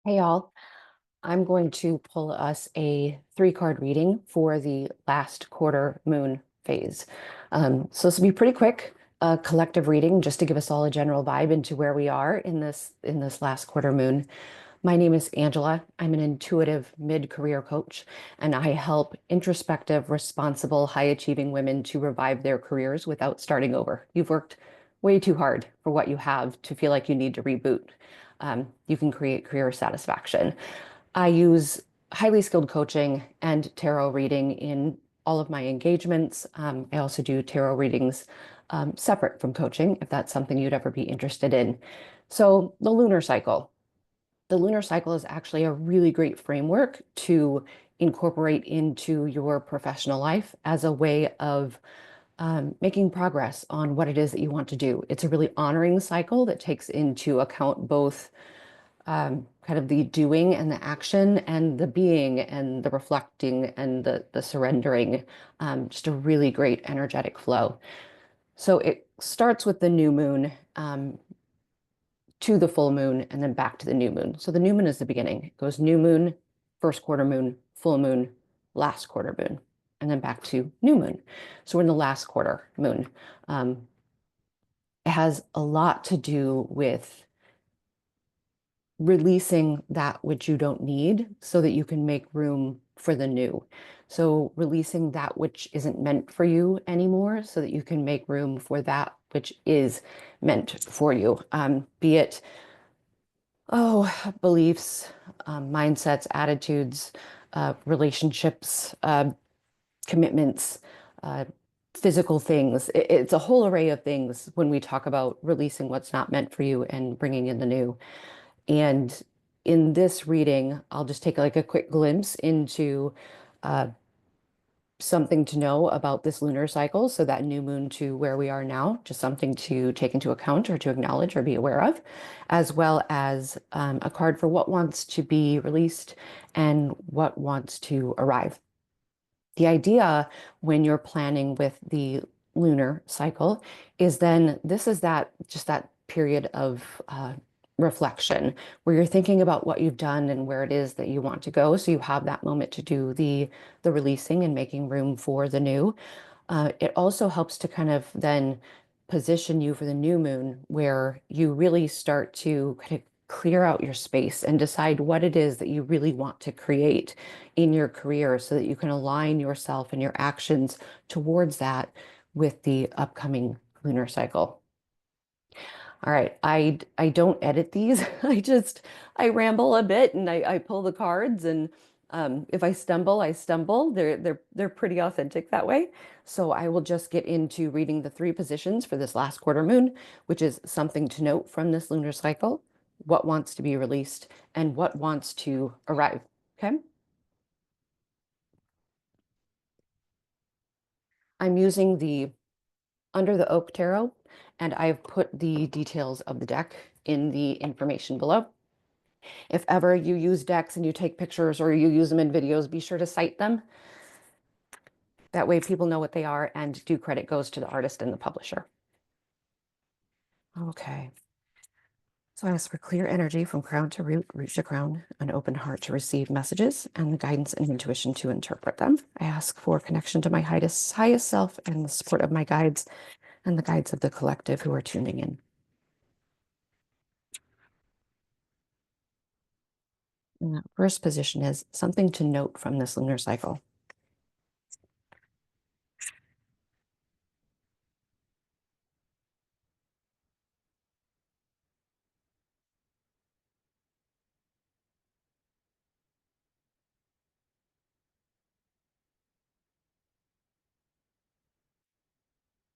Hey, all. I'm going to pull us a three-card reading for the last quarter moon phase. So this will be pretty quick, a collective reading just to give us all a general vibe into where we are in this last quarter moon. My name is Angela. I'm an intuitive mid-career coach, and I help introspective, responsible, high-achieving women to revive their careers without starting over. You've worked way too hard for what you have to feel like you need to reboot. You can create career satisfaction. I use highly skilled coaching and tarot reading in all of my engagements. I also do tarot readings separate from coaching, if that's something you'd ever be interested in. So, the lunar cycle. The lunar cycle is actually a really great framework to incorporate into your professional life as a way of making progress on what it is that you want to do. It's a really honoring cycle that takes into account both kind of the doing and the action and the being and the reflecting and the surrendering. Just a really great energetic flow. So it starts with the new moon to the full moon and then back to the new moon. So the new moon is the beginning. It goes new moon, first quarter moon, full moon, last quarter moon, and then back to new moon. So we're in the last quarter moon. It has a lot to do with releasing that which you don't need so that you can make room for the new. So releasing that which isn't meant for you anymore so that you can make room for that which is meant for you. Be it, beliefs, mindsets, attitudes, relationships, commitments, uh, physical things. It's a whole array of things when we talk about releasing what's not meant for you and bringing in the new. And in this reading, I'll just take like a quick glimpse into uh, something to know about this lunar cycle. So that new moon to where we are now, just something to take into account or to acknowledge or be aware of, as well as a card for what wants to be released and what wants to arrive. The idea when you're planning with the lunar cycle is then this is that just that period of reflection where you're thinking about what you've done and where it is that you want to go. So you have that moment to do the releasing and making room for the new. It also helps to kind of then position you for the new moon where you really start to kind of clear out your space and decide what it is that you really want to create in your career so that you can align yourself and your actions towards that with the upcoming lunar cycle. All right, I don't edit these. I ramble a bit and I pull the cards and if I stumble, I stumble. They're pretty authentic that way. So I will just get into reading the three positions for this last quarter moon, which is something to note from this lunar cycle, what wants to be released, and what wants to arrive. Okay. I'm using the Under the Oak Tarot, and I've put the details of the deck in the information below. If ever you use decks and you take pictures or you use them in videos, be sure to cite them. That way people know what they are and due credit goes to the artist and the publisher. Okay. So I ask for clear energy from crown to root, root to crown, an open heart to receive messages, and the guidance and intuition to interpret them. I ask for connection to my highest self and the support of my guides and the guides of the collective who are tuning in. And that first position is something to note from this lunar cycle.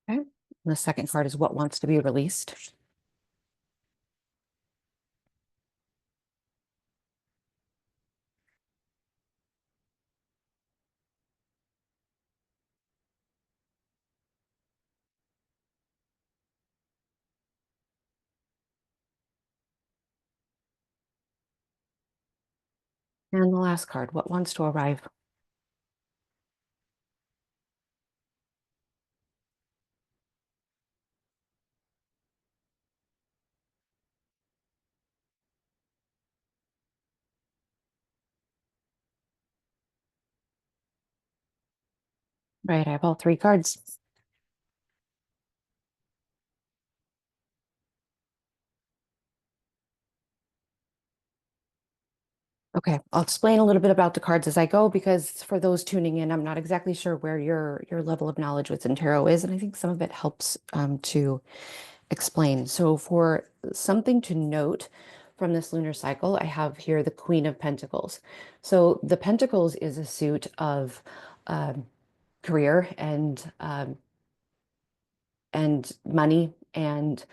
Okay. And the second card is what wants to be released. And the last card, what wants to arrive. Right, I have all three cards. Okay, I'll explain a little bit about the cards as I go because for those tuning in, I'm not exactly sure where your level of knowledge within tarot is, and I think some of it helps to explain. So for something to note from this lunar cycle, I have here the Queen of Pentacles. So the Pentacles is a suit of um, career and money and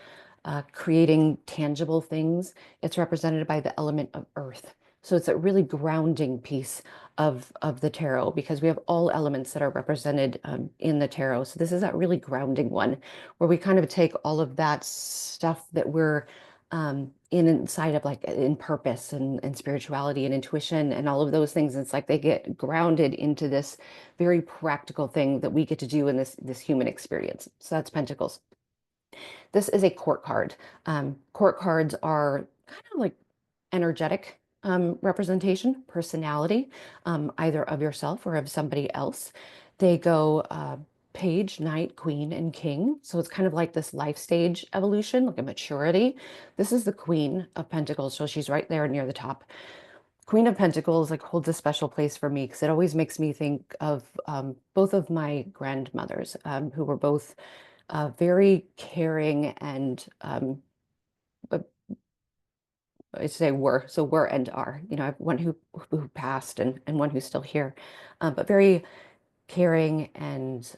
creating tangible things. It's represented by the element of earth. So it's a really grounding piece of the tarot because we have all elements that are represented in the tarot. So this is that really grounding one where we kind of take all of that stuff that we're in inside of like in purpose and spirituality and intuition and all of those things. It's like they get grounded into this very practical thing that we get to do in this human experience. So that's Pentacles. This is a court card. Court cards are kind of like energetic representation, personality, either of yourself or of somebody else. They go page, knight, queen, and king. So it's kind of like this life stage evolution, like a maturity. This is the Queen of Pentacles. So she's right there near the top. Queen of Pentacles like holds a special place for me because it always makes me think of both of my grandmothers, who were both very caring and uh, I say were, so were and are. You know, I have one who passed and one who's still here, but very caring and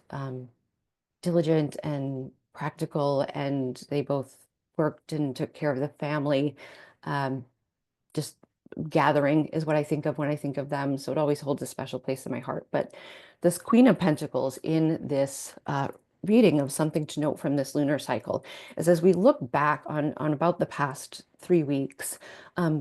diligent and practical, and they both worked and took care of the family. Um, just gathering is what I think of when I think of them. So it always holds a special place in my heart. But this Queen of Pentacles in this reading of something to note from this lunar cycle is as we look back on about the past 3 weeks,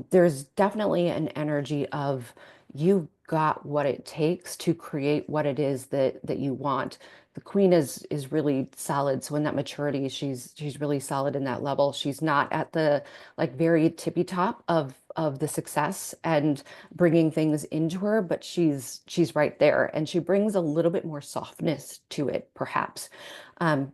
there's definitely an energy of you've got what it takes to create what it is that you want. The queen is really solid. So in that maturity, she's really solid in that level. She's not at the like very tippy top of the success and bringing things into her, but she's right there, and she brings a little bit more softness to it, perhaps.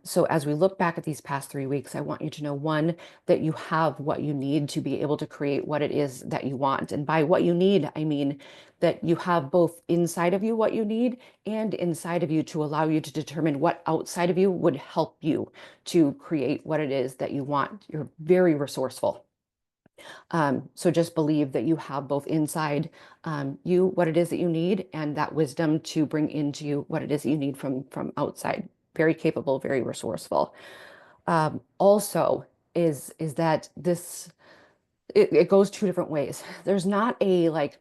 So as we look back at these past 3 weeks, I want you to know, one, that you have what you need to be able to create what it is that you want. And by what you need, I mean that you have both inside of you what you need and inside of you to allow you to determine what outside of you would help you to create what it is that you want. You're very resourceful. So just believe that you have both inside you what it is that you need and that wisdom to bring into you what it is that you need from outside. Very capable, very resourceful. Also, is that this it goes two different ways. There's not a like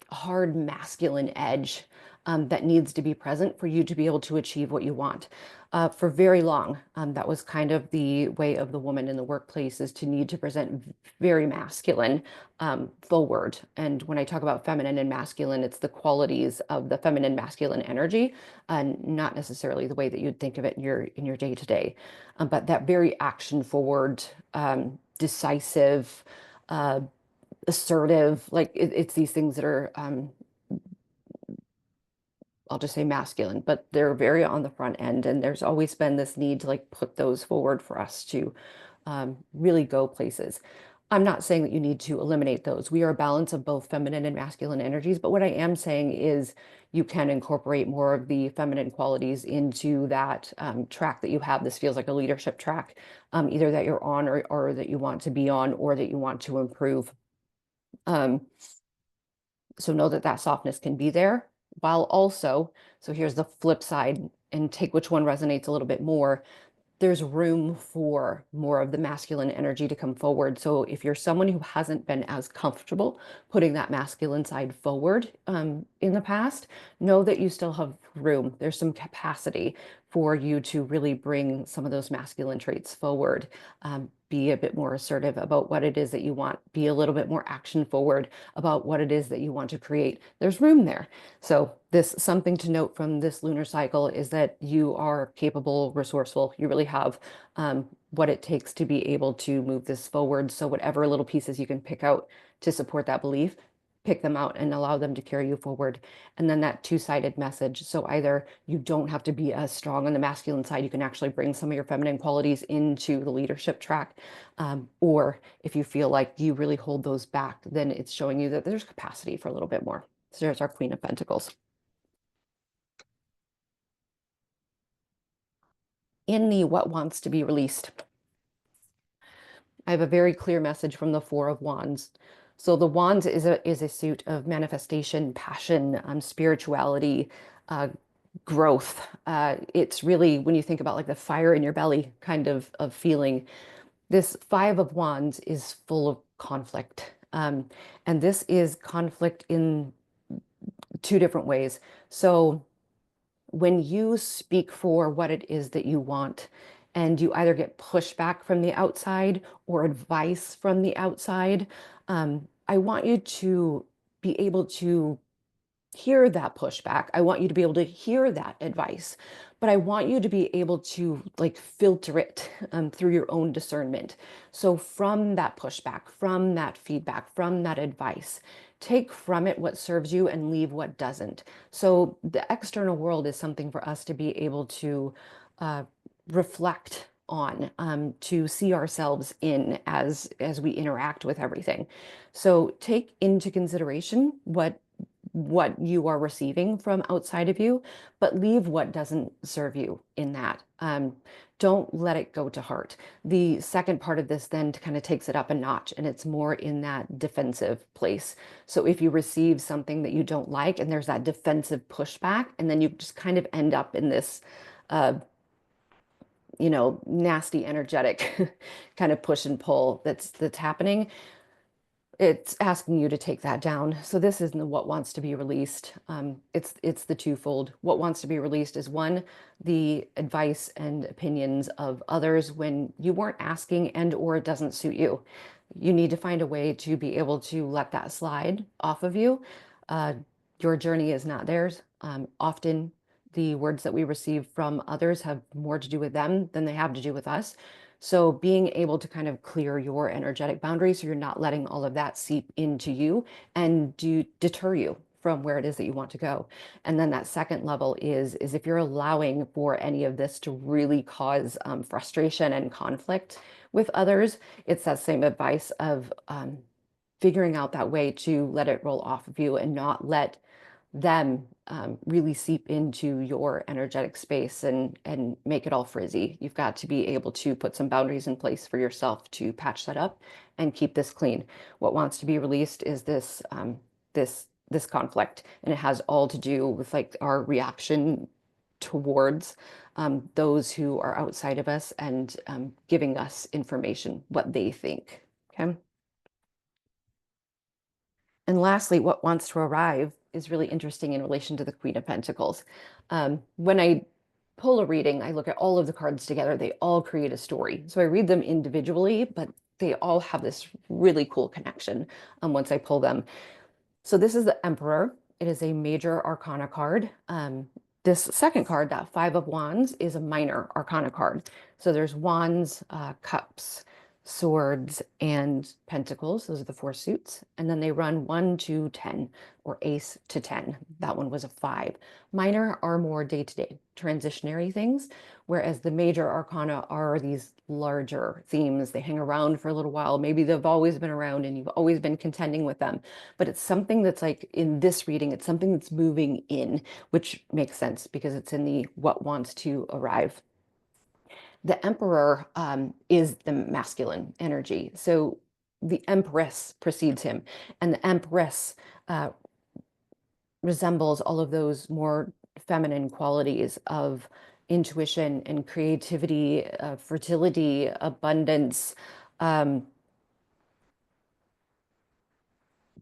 hard masculine edge that needs to be present for you to be able to achieve what you want. For very long, that was kind of the way of the woman in the workplace is to need to present very masculine forward. And when I talk about feminine and masculine, it's the qualities of the feminine masculine energy, and not necessarily the way that you'd think of it in your day to day. But that very action forward, decisive, uh, assertive, like it's these things that are I'll just say masculine, but they're very on the front end, and there's always been this need to like put those forward for us to really go places. I'm not saying that you need to eliminate those. We are a balance of both feminine and masculine energies, but what I am saying is you can incorporate more of the feminine qualities into that track that you have. This feels like a leadership track, either that you're on or that you want to be on or that you want to improve. Um, so know that that softness can be there while also, so here's the flip side and take which one resonates a little bit more. There's room for more of the masculine energy to come forward. So if you're someone who hasn't been as comfortable putting that masculine side forward in the past, know that you still have room. There's some capacity for you to really bring some of those masculine traits forward. Be a bit more assertive about what it is that you want. Be a little bit more action forward about what it is that you want to create. There's room there. So this something to note from this lunar cycle is that you are capable, resourceful. You really have what it takes to be able to move this forward. So whatever little pieces you can pick out to support that belief, pick them out and allow them to carry you forward. And then that two-sided message. So either you don't have to be as strong on the masculine side, you can actually bring some of your feminine qualities into the leadership track. Or if you feel like you really hold those back, then it's showing you that there's capacity for a little bit more. So there's our Queen of Pentacles. In the what wants to be released, I have a very clear message from the Four of Wands. So the Wands is a suit of manifestation, passion, spirituality, uh, growth. It's really when you think about like the fire in your belly kind of feeling. This Five of Wands is full of conflict, and this is conflict in two different ways. So when you speak for what it is that you want, and you either get pushback from the outside or advice from the outside, I want you to be able to hear that pushback. I want you to be able to hear that advice, but I want you to be able to like filter it through your own discernment. So from that pushback, from that feedback, from that advice, take from it what serves you and leave what doesn't. So the external world is something for us to be able to uh, reflect on, to see ourselves in as we interact with everything. So take into consideration what you are receiving from outside of you, but leave what doesn't serve you in that. Don't let it go to heart. The second part of this then kind of takes it up a notch, and it's more in that defensive place. So if you receive something that you don't like, and there's that defensive pushback, and then you just kind of end up in this, uh, nasty energetic kind of push and pull that's happening, it's asking you to take that down. So this isn't what wants to be released. It's the twofold. What wants to be released is one, the advice and opinions of others when you weren't asking and or it doesn't suit you. You need to find a way to be able to let that slide off of you. Uh, your journey is not theirs. Often the words that we receive from others have more to do with them than they have to do with us. So being able to kind of clear your energetic boundaries so you're not letting all of that seep into you and deter you from where it is that you want to go. And then that second level is if you're allowing for any of this to really cause frustration and conflict with others, it's that same advice of figuring out that way to let it roll off of you and not let them really seep into your energetic space and make it all frizzy. You've got to be able to put some boundaries in place for yourself to patch that up and keep this clean. What wants to be released is this conflict, and it has all to do with like our reaction towards those who are outside of us and giving us information, what they think. Okay. And lastly, what wants to arrive is really interesting in relation to the Queen of Pentacles. When I pull a reading, I look at all of the cards together. They all create a story. So I read them individually, but they all have this really cool connection once I pull them. So this is the Emperor. It is a major arcana card. This second card, that Five of Wands, is a minor arcana card. So there's wands, cups, swords, and pentacles. Those are the four suits. And then they run 1 to 10 or ace to 10. That one was a 5. Minor are more day-to-day, transitionary things, whereas the major arcana are these larger themes. They hang around for a little while. Maybe they've always been around and you've always been contending with them, but it's something that's like in this reading, it's something that's moving in, which makes sense because it's in the what wants to arrive. The Emperor is the masculine energy. So the Empress precedes him, and the Empress uh, resembles all of those more feminine qualities of intuition and creativity, fertility, abundance. Um,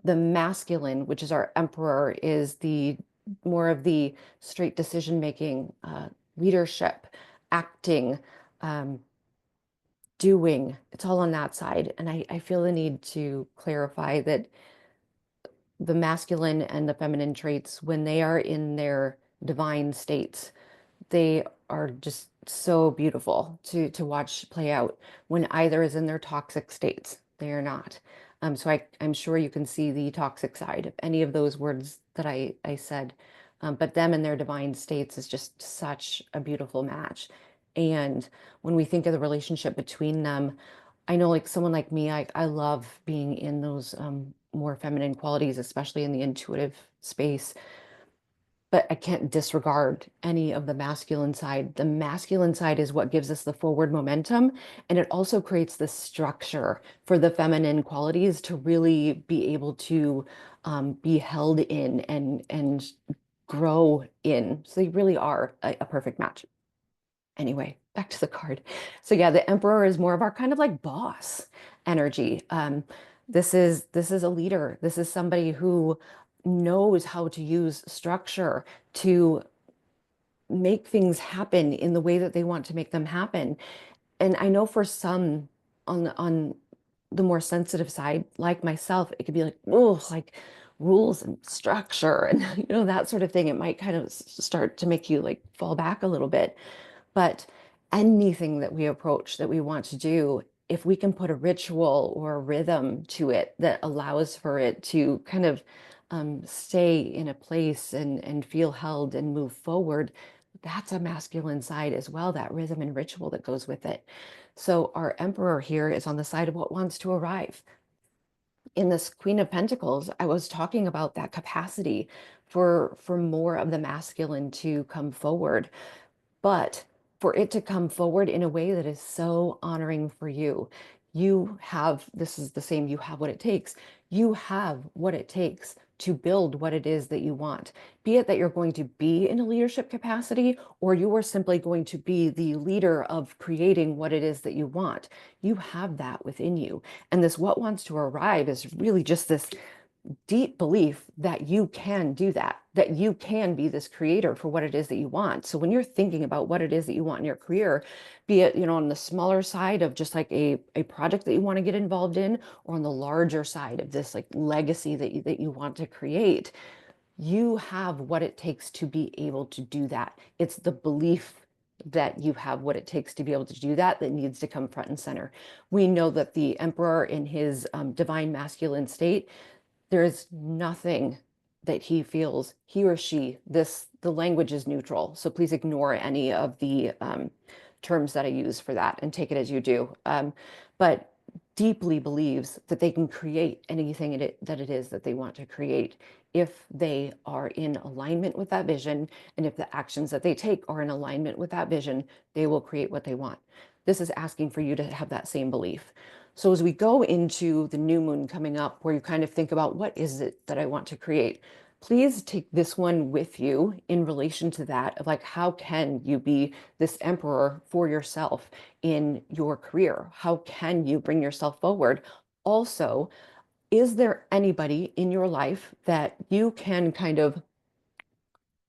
the masculine, which is our emperor, is the more of the straight decision making, leadership, acting, um, doing. It's all on that side. And I feel the need to clarify that the masculine and the feminine traits, when they are in their divine states, they are just so beautiful to watch play out. When either is in their toxic states, they are not. So I'm sure you can see the toxic side of any of those words that I said. But them in their divine states is just such a beautiful match. And when we think of the relationship between them, I know like someone like me, I love being in those more feminine qualities, especially in the intuitive space, but I can't disregard any of the masculine side. The masculine side is what gives us the forward momentum, and it also creates the structure for the feminine qualities to really be able to be held in and grow in. So they really are a perfect match. Anyway, back to the card. So yeah, the Emperor is more of our kind of like boss energy. This is a leader. This is somebody who knows how to use structure to make things happen in the way that they want to make them happen. And I know for some on the more sensitive side, like myself, it could be like, oh, like rules and structure and that sort of thing. It might kind of start to make you like fall back a little bit. But anything that we approach that we want to do, if we can put a ritual or a rhythm to it that allows for it to kind of stay in a place and feel held and move forward, that's a masculine side as well, that rhythm and ritual that goes with it. So our emperor here is on the side of what wants to arrive. In this Queen of Pentacles, I was talking about that capacity for more of the masculine to come forward, but for it to come forward in a way that is so honoring for you. You have, this is the same, you have what it takes. You have what it takes to build what it is that you want. Be it that you're going to be in a leadership capacity, or you are simply going to be the leader of creating what it is that you want. You have that within you. And this what wants to arrive is really just this deep belief that you can do that, that you can be this creator for what it is that you want. So when you're thinking about what it is that you want in your career, be it, on the smaller side of just like a project that you want to get involved in, or on the larger side of this like legacy that you want to create, you have what it takes to be able to do that. It's the belief that you have what it takes to be able to do that that needs to come front and center. We know that the emperor in his divine masculine state, there is nothing that he feels, he or she, the language is neutral. So please ignore any of the terms that I use for that and take it as you do. But deeply believes that they can create anything that it is that they want to create if they are in alignment with that vision. And if the actions that they take are in alignment with that vision, they will create what they want. This is asking for you to have that same belief. So as we go into the new moon coming up, where you kind of think about what is it that I want to create, please take this one with you in relation to that of like, how can you be this emperor for yourself in your career? How can you bring yourself forward? Also, is there anybody in your life that you can kind of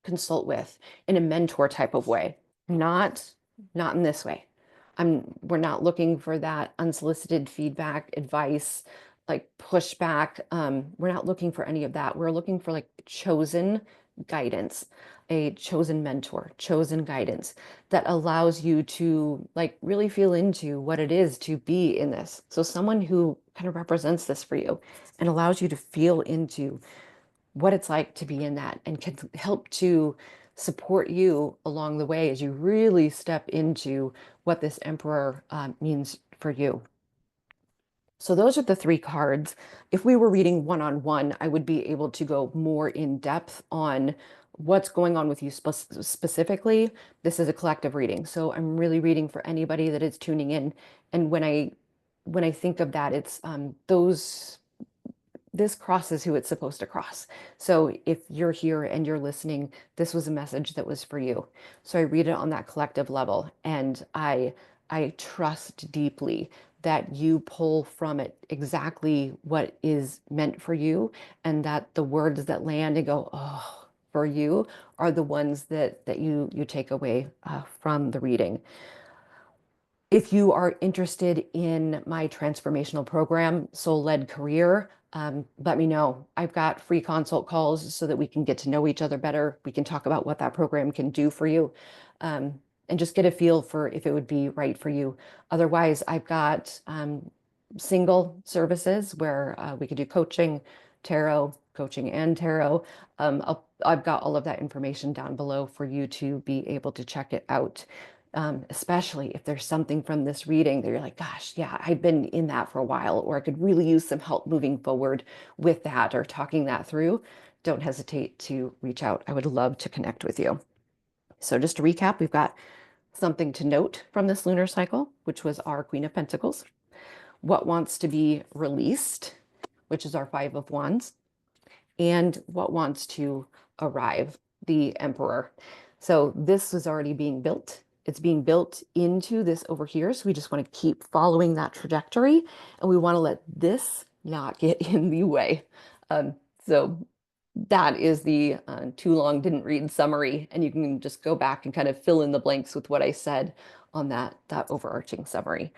consult with in a mentor type of way? Not in this way. We're not looking for that unsolicited feedback, advice, like pushback. We're not looking for any of that. We're looking for like chosen guidance, a chosen mentor, chosen guidance that allows you to like really feel into what it is to be in this. So someone who kind of represents this for you and allows you to feel into what it's like to be in that and can help to support you along the way as you really step into what this emperor means for you. So those are the three cards. If we were reading one-on-one, I would be able to go more in depth on what's going on with you specifically. This is a collective reading, so I'm really reading for anybody that is tuning in. And when I think of that, it's this crosses who it's supposed to cross. So if you're here and you're listening, this was a message that was for you. So I read it on that collective level, and I trust deeply that you pull from it exactly what is meant for you, and that the words that land and go, oh, for you are the ones that you take away from the reading. If you are interested in my transformational program, Soul Led Career, let me know. I've got free consult calls so that we can get to know each other better. We can talk about what that program can do for you, and just get a feel for if it would be right for you. Otherwise, I've got single services where we could do coaching and tarot. I've got all of that information down below for you to be able to check it out. Especially if there's something from this reading that you're like, gosh, yeah, I've been in that for a while, or I could really use some help moving forward with that or talking that through. Don't hesitate to reach out. I would love to connect with you. So just to recap, we've got something to note from this lunar cycle, which was our Queen of Pentacles, what wants to be released, which is our Five of Wands, and what wants to arrive, the Emperor. So this is already being built. It's being built into this over here. So we just want to keep following that trajectory, and we want to let this not get in the way. So that is the too long didn't read summary, and you can just go back and kind of fill in the blanks with what I said on that overarching summary.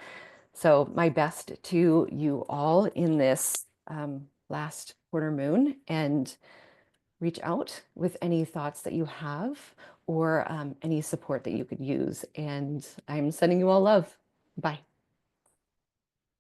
So my best to you all in this last quarter moon, and reach out with any thoughts that you have or any support that you could use. And I'm sending you all love. Bye.